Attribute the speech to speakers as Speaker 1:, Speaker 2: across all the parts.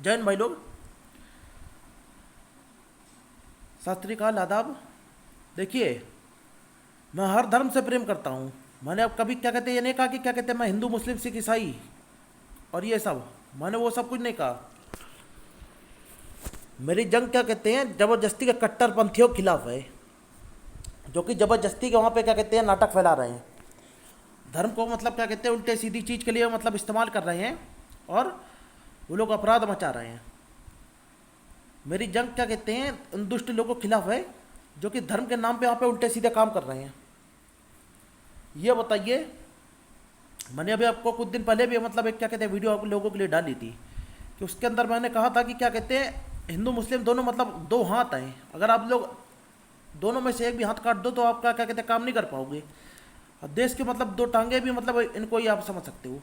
Speaker 1: जय हिंद भाई लोग, सत श्री अकाल, आदाब। देखिए, मैं हर धर्म से प्रेम करता हूँ। मैंने अब कभी क्या कहते हैं ये नहीं कहा कि क्या कहते हैं मैं हिंदू मुस्लिम सिख ईसाई और ये सब, मैंने वो सब कुछ नहीं कहा। मेरी जंग क्या कहते हैं ज़बरदस्ती के कट्टरपंथियों के खिलाफ है, जो कि ज़बरदस्ती के वहाँ पे क्या कहते हैं नाटक फैला रहे हैं। धर्म को मतलब क्या कहते हैं उल्टे सीधी चीज़ के लिए मतलब इस्तेमाल कर रहे हैं और वो लोग अपराध मचा रहे हैं। मेरी जंग क्या कहते हैं उन दुष्ट लोगों के खिलाफ है जो कि धर्म के नाम पे वहाँ पे उल्टे सीधे काम कर रहे हैं। ये बताइए, मैंने अभी आपको कुछ दिन पहले भी मतलब एक क्या कहते हैं वीडियो आप लोगों के लिए डाली थी कि उसके अंदर मैंने कहा था कि क्या कहते हैं हिंदू मुस्लिम दोनों मतलब दो हाथ हैं। अगर आप लोग दोनों में से एक भी हाथ काट दो तो आपका क्या कहते हैं काम नहीं कर पाओगे। और देश के मतलब दो टांगे भी मतलब इनको ही आप समझ सकते हो।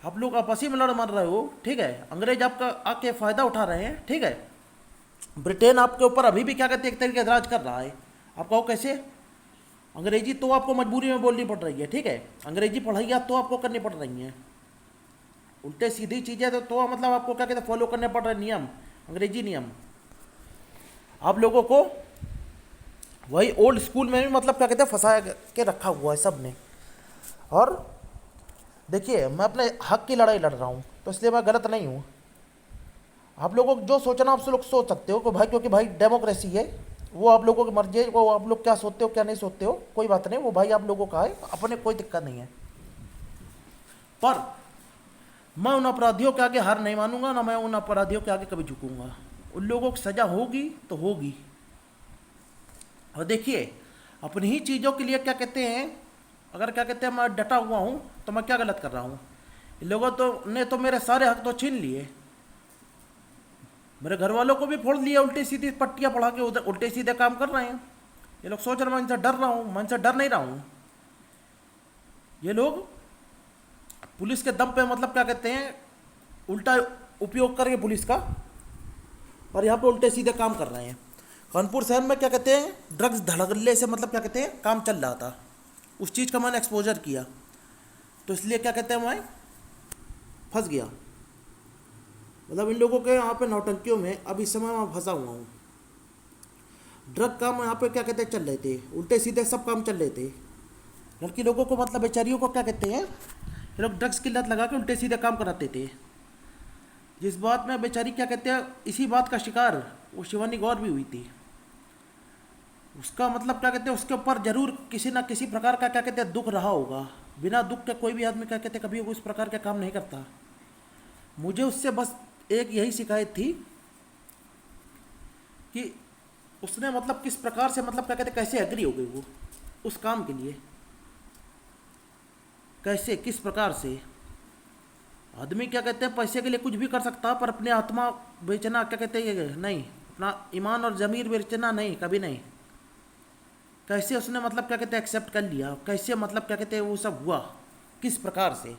Speaker 1: आप लोग आपसी में लड़ मर रहे हो, ठीक है। अंग्रेज आपका आके फ़ायदा उठा रहे हैं, ठीक है। ब्रिटेन आपके ऊपर अभी भी क्या कहते हैं एक तरीके से राज कर रहा है। आप कहो कैसे? अंग्रेजी तो आपको मजबूरी में बोलनी पड़ रही है, ठीक है। अंग्रेजी पढ़ाइयाँ तो आपको करनी पड़ रही हैं। उल्टे सीधी चीज़ें तो मतलब आपको क्या कहते हैं फॉलो करने पड़ रहे नियम, अंग्रेजी नियम। आप लोगों को वही ओल्ड स्कूल में भी मतलब क्या कहते हैं फंसा के रखा हुआ है सब ने। और देखिए, मैं अपने हक की लड़ाई लड़ रहा हूँ तो इसलिए मैं गलत नहीं हूँ। आप लोगों को जो सोचना आप लोग सोच सकते हो कि भाई, क्योंकि भाई डेमोक्रेसी है, वो आप लोगों की मर्जी है। वो आप लोग क्या सोचते हो क्या नहीं सोचते हो कोई बात नहीं, वो भाई आप लोगों का है, अपने कोई दिक्कत नहीं है। पर मैं उन अपराधियों के आगे हार नहीं मानूंगा, ना मैं उन अपराधियों के आगे कभी झुकूंगा। उन लोगों की सजा होगी तो होगी। और देखिए, अपनी ही चीज़ों के लिए क्या कहते हैं, अगर क्या कहते हैं मैं डटा हुआ हूँ तो मैं क्या गलत कर रहा हूँ? इन लोगों ने तो मेरे सारे हक तो छीन लिए। मेरे घर वालों को भी फोड़ लिया, उल्टी सीधी पट्टियाँ पढ़ा के उधर उल्टे सीधे काम कर रहे हैं। ये लोग सोच रहे हैं मैं इनसे डर रहा हूँ, मैं इनसे डर नहीं रहा हूँ। ये लोग पुलिस के दम पे मतलब क्या कहते हैं उल्टा उपयोग करके पुलिस का, और यहाँ पे उल्टे सीधे काम कर रहे हैं। कानपुर शहर में क्या कहते हैं ड्रग्स धड़ल्ले से मतलब क्या कहते हैं काम चल रहा था। उस चीज़ का मैंने एक्सपोजर किया तो इसलिए क्या कहते हैं मैं फंस गया। मतलब इन लोगों के यहाँ पे नौटंकियों में अब इस समय मैं फंसा हुआ हूँ। ड्रग काम यहाँ पे क्या कहते हैं चल रहे थे, उल्टे सीधे सब काम चल रहे थे। लड़की लोगों को मतलब बेचारियों को क्या कहते हैं ये लोग ड्रग्स की लत लगा के उल्टे सीधे काम कराते थे। जिस बात में बेचारी क्या कहते हैं इसी बात का शिकार वो शिवानी गौर भी हुई थी। उसका मतलब क्या कहते हैं उसके ऊपर जरूर किसी ना किसी प्रकार का क्या कहते हैं दुख रहा होगा। बिना दुख के कोई भी आदमी क्या कहते हैं कभी उस प्रकार का काम नहीं करता। मुझे उससे बस एक यही शिकायत थी कि उसने मतलब किस प्रकार से मतलब क्या कहते हैं कैसे एग्री हो गई वो उस काम के लिए, कैसे किस प्रकार से। आदमी क्या कहते हैं पैसे के लिए कुछ भी कर सकता है, पर अपने आत्मा बेचना क्या कहते हैं ये नहीं, अपना ईमान और ज़मीर बेचना नहीं, कभी नहीं। कैसे उसने मतलब क्या कहते हैं एक्सेप्ट कर लिया, कैसे मतलब क्या कहते हैं वो सब हुआ, किस प्रकार से।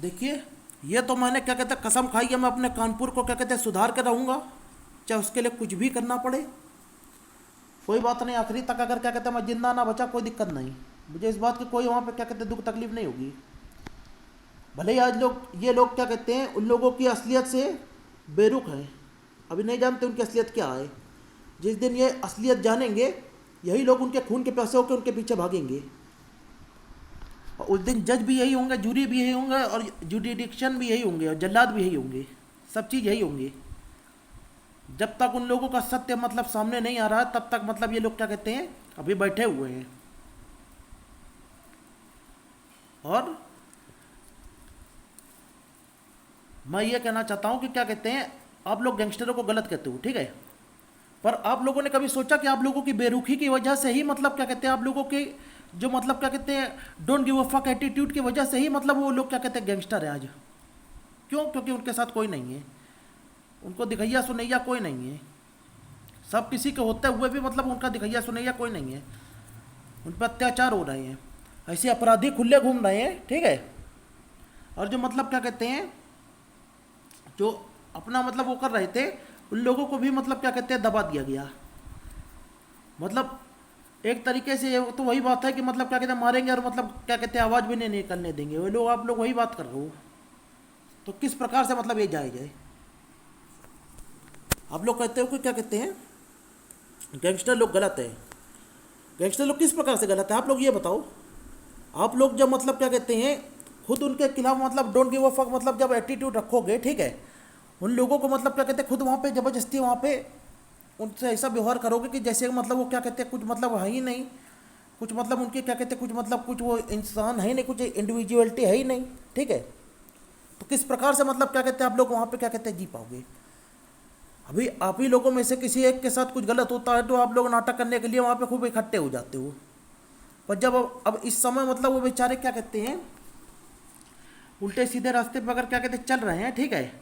Speaker 1: देखिए, ये तो मैंने क्या कहते हैं कसम खाई है, मैं अपने कानपुर को क्या कहते हैं सुधार के रहूँगा, चाहे उसके लिए कुछ भी करना पड़े। कोई बात नहीं, आखिरी तक अगर क्या कहते हैं मैं जिंदा ना बचा कोई दिक्कत नहीं, मुझे इस बात की कोई वहाँ पे क्या कहते हैं दुख तकलीफ नहीं होगी। भले ही आज ये लोग क्या कहते हैं उन लोगों की असलियत से बेरुख हैं, अभी नहीं जानते उनकी असलियत क्या है। जिस दिन ये असलियत जानेंगे यही लोग उनके खून के प्यासे होकर उनके पीछे भागेंगे। और उस दिन जज भी यही होंगे, जूरी भी यही होंगे, और जुडिडिक्शन भी यही होंगे, और जल्लाद भी यही होंगे, सब चीज़ यही होंगे। जब तक उन लोगों का सत्य मतलब सामने नहीं आ रहा तब तक मतलब ये लोग क्या कहते हैं अभी बैठे हुए हैं। और मैं ये कहना चाहता हूँ कि क्या कहते हैं आप लोग गैंगस्टरों को गलत कहते हो, ठीक है। पर आप लोगों ने कभी सोचा कि आप लोगों की बेरुखी की वजह से ही मतलब क्या कहते हैं आप लोगों के जो मतलब क्या कहते हैं don't give a fuck attitude की वजह से ही मतलब वो लोग क्या कहते हैं गैंगस्टर है आज। क्यों? क्योंकि उनके साथ कोई नहीं है, उनको दिखैया सुनैया कोई नहीं है। सब किसी के होते हुए भी मतलब उनका दिखैया सुनैया कोई नहीं है, उन पर अत्याचार हो रहे हैं, ऐसे अपराधी खुले घूम रहे हैं, ठीक है। और जो मतलब क्या कहते हैं जो अपना मतलब वो कर रहे थे उन लोगों को भी मतलब क्या कहते हैं दबा दिया गया। मतलब एक तरीके से ये तो वही बात है कि मतलब क्या कहते हैं मारेंगे और मतलब क्या कहते हैं आवाज़ भी नहीं निकलने देंगे वो लोग। आप लोग वही बात कर रहे हो, तो किस प्रकार से मतलब ये जायज़ है? आप लोग कहते हो कि क्या कहते हैं गैंगस्टर लोग गलत है। गैंगस्टर लोग किस प्रकार से गलत है आप लोग ये बताओ। आप लोग जब मतलब क्या कहते हैं खुद उनके खिलाफ मतलब डोंट गिव अ फक मतलब जब एटीट्यूड रखोगे, ठीक है, उन लोगों को मतलब क्या कहते हैं खुद वहाँ पे ज़बरदस्ती वहाँ पे उनसे ऐसा व्यवहार करोगे कि जैसे मतलब वो क्या कहते हैं कुछ मतलब है ही नहीं, कुछ मतलब उनके क्या कहते हैं कुछ मतलब कुछ वो इंसान है ही नहीं, कुछ इंडिविजुअलिटी है ही नहीं, ठीक है, तो किस प्रकार से मतलब क्या कहते हैं आप लोग वहाँ पे क्या कहते हैं जी पाओगे? अभी आप ही लोगों में से किसी एक के साथ कुछ गलत होता है तो आप लोग नाटक करने के लिए वहाँ पे खूब इकट्ठे हो जाते हो। पर जब अब इस समय मतलब वो बेचारे क्या कहते हैं उल्टे सीधे रास्ते पर अगर क्या कहते हैं चल रहे हैं, ठीक है,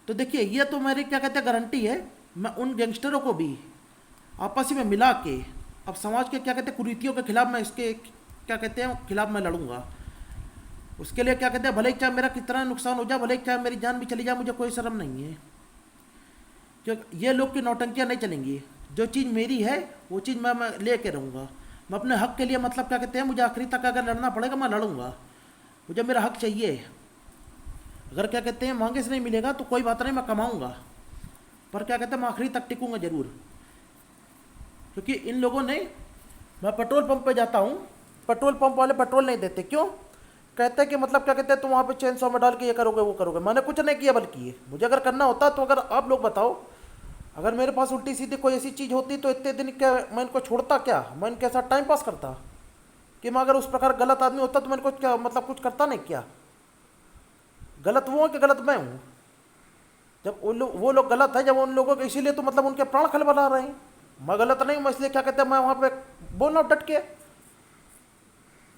Speaker 1: तो देखिए ये तो मेरी क्या कहते हैं गारंटी है, मैं उन गैंगस्टरों को भी आपस में मिला के अब समाज के क्या कहते हैं कुरीतियों के खिलाफ मैं इसके क्या कहते हैं खिलाफ मैं लड़ूंगा। उसके लिए क्या कहते हैं भले ही चाहे मेरा कितना नुकसान हो जाए, भले ही चाहे मेरी जान भी चली जाए, मुझे कोई शर्म नहीं है, क्योंकि ये लोग की नौटंकियाँ नहीं चलेंगी। जो चीज़ मेरी है वो चीज़ मैं लेके रहूँगा। मैं अपने हक के लिए मतलब क्या कहते हैं मुझे आखिरी तक अगर लड़ना पड़ेगा मैं लड़ूंगा। मुझे मेरा हक चाहिए। अगर क्या कहते हैं मांगे से नहीं मिलेगा तो कोई बात नहीं, मैं कमाऊँगा, पर क्या कहते हैं मैं आखिरी तक टिकूँगा ज़रूर। क्योंकि इन लोगों ने, मैं पेट्रोल पंप पे जाता हूँ, पेट्रोल पंप वाले पेट्रोल नहीं देते, क्यों? कहते हैं कि मतलब क्या कहते हैं तुम वहाँ पे चेन सौ में डाल के ये करोगे वो करोगे। मैंने कुछ नहीं किया, बल्कि ये मुझे अगर करना होता तो अगर आप लोग बताओ, अगर मेरे पास उल्टी सीधी कोई ऐसी चीज़ होती तो इतने दिन क्या मैं इनको छोड़ता? क्या मैं इनके साथ टाइम पास करता? कि मैं अगर उस प्रकार गलत आदमी होता तो मैं इनको क्या मतलब कुछ करता नहीं क्या? गलत वो है कि गलत मैं हूँ? जब वो लोग गलत है, जब उन लोगों के इसीलिए तो मतलब उनके प्राण खलबला रहे हैं। मैं गलत नहीं, मैं इसलिए क्या कहते हैं मैं वहाँ पे बोल रहा हूँ डट के,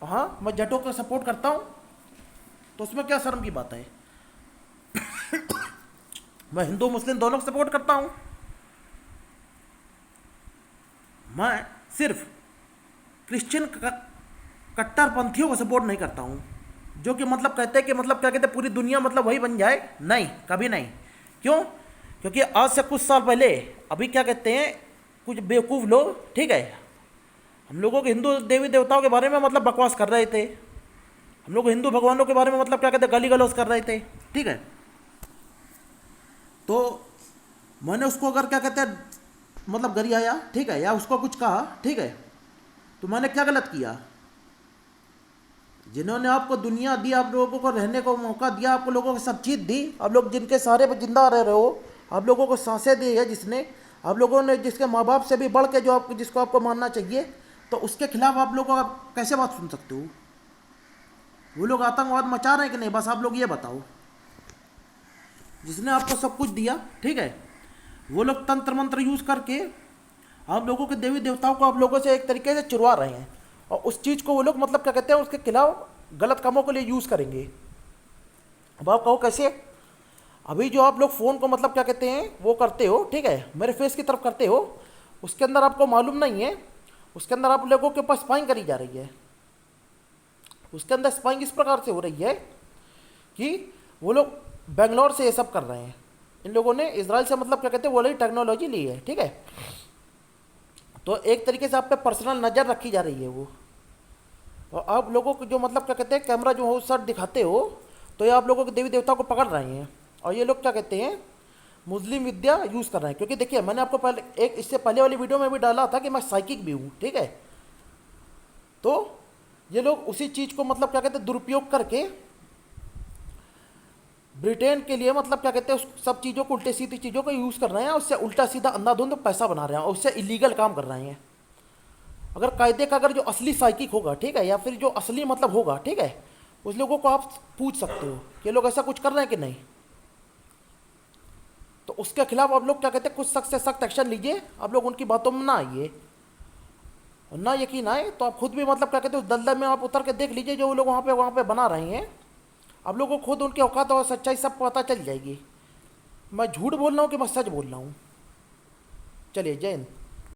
Speaker 1: हाँ मैं जटों का सपोर्ट करता हूँ, तो उसमें क्या शर्म की बात है? मैं हिंदू मुस्लिम दोनों को सपोर्ट करता हूँ। मैं सिर्फ क्रिश्चियन कट्टरपंथियों को सपोर्ट नहीं करता हूँ, जो कि मतलब कहते हैं कि मतलब क्या कहते हैं पूरी दुनिया मतलब वही बन जाए। नहीं, कभी नहीं। क्यों? क्योंकि आज से कुछ साल पहले अभी क्या कहते हैं कुछ बेवकूफ़ लोग, ठीक है, हम लोगों के हिंदू देवी देवताओं के बारे में मतलब बकवास कर रहे थे, हम लोग हिंदू भगवानों के बारे में मतलब क्या कहते हैं गाली गलौज कर रहे थे, ठीक है, तो मैंने उसको अगर क्या कहते हैं मतलब गरियाया, ठीक है, या उसको कुछ कहा, ठीक है, तो मैंने क्या गलत किया? जिन्होंने आपको दुनिया दी, आप लोगों को रहने को मौका दिया, आपको लोगों को सब चीज़ दी, आप लोग जिनके सहारे पर जिंदा रह रहे हो, आप लोगों को सांसें दी है जिसने, आप लोगों ने जिसके माँ बाप से भी बढ़ के जो आपको जिसको आपको मानना चाहिए, तो उसके खिलाफ आप लोगों को आप कैसे बात सुन सकते हो? वो लोग आतंकवाद मचा रहे हैं कि नहीं, बस आप लोग ये बताओ। जिसने आपको सब कुछ दिया, ठीक है, वो लोग तंत्र मंत्र यूज़ करके आप लोगों के देवी देवताओं को आप लोगों से एक तरीके से चुरवा रहे हैं, और उस चीज़ को वो लोग मतलब क्या कहते हैं उसके खिलाफ गलत कामों के लिए यूज़ करेंगे। अब आप कहो कैसे? अभी जो आप लोग फ़ोन को मतलब क्या कहते हैं वो करते हो, ठीक है, मेरे फेस की तरफ करते हो, उसके अंदर आपको मालूम नहीं है, उसके अंदर आप लोगों के ऊपर स्पाइंग करी जा रही है। उसके अंदर स्पाइंग इस प्रकार से हो रही है कि वो लोग बेंगलोर से ये सब कर रहे हैं। इन लोगों ने इसराइल से मतलब क्या कहते हैं वो वाली टेक्नोलॉजी ली है, ठीक है, तो एक तरीके से आप पे पर्सनल नज़र रखी जा रही है वो। और आप लोगों को जो मतलब क्या कहते हैं कैमरा जो हो सर दिखाते हो, तो ये आप लोगों के देवी देवताओं को पकड़ रहे हैं, और ये लोग क्या कहते हैं मुस्लिम विद्या यूज़ कर रहे हैं। क्योंकि देखिए मैंने आपको पहले एक इससे पहले वाली वीडियो में भी डाला था कि मैं साइकिक भी हूँ, ठीक है, तो ये लोग उसी चीज़ को मतलब क्या कहते हैं दुरुपयोग करके ब्रिटेन के लिए मतलब क्या कहते हैं उस सब चीज़ों को उल्टे सीधी चीज़ों को यूज़ कर रहे हैं, उससे उल्टा सीधा अंधाधुंध पैसा बना रहे हैं, और उससे इलीगल काम कर रहे हैं। अगर कायदे का अगर जो असली साइकिक होगा, ठीक है, या फिर जो असली मतलब होगा, ठीक है, उस लोगों को आप पूछ सकते हो कि लोग ऐसा कुछ कर रहे हैं कि नहीं, तो उसके खिलाफ आप लोग क्या कहते हैं कुछ सख्त से सख्त एक्शन लीजिए। आप लोग उनकी बातों में ना आइए, और ना यकीन आए तो आप खुद भी मतलब क्या कहते हैं उस दलदल में आप उतर के देख लीजिए जो वो लोग वहाँ पे बना रहे हैं। आप लोगों को खुद उनके औकात और सच्चाई सब पता चल जाएगी। मैं झूठ बोल रहा हूँ कि मैं सच बोल रहा हूँ। चलिए, जय हिंद।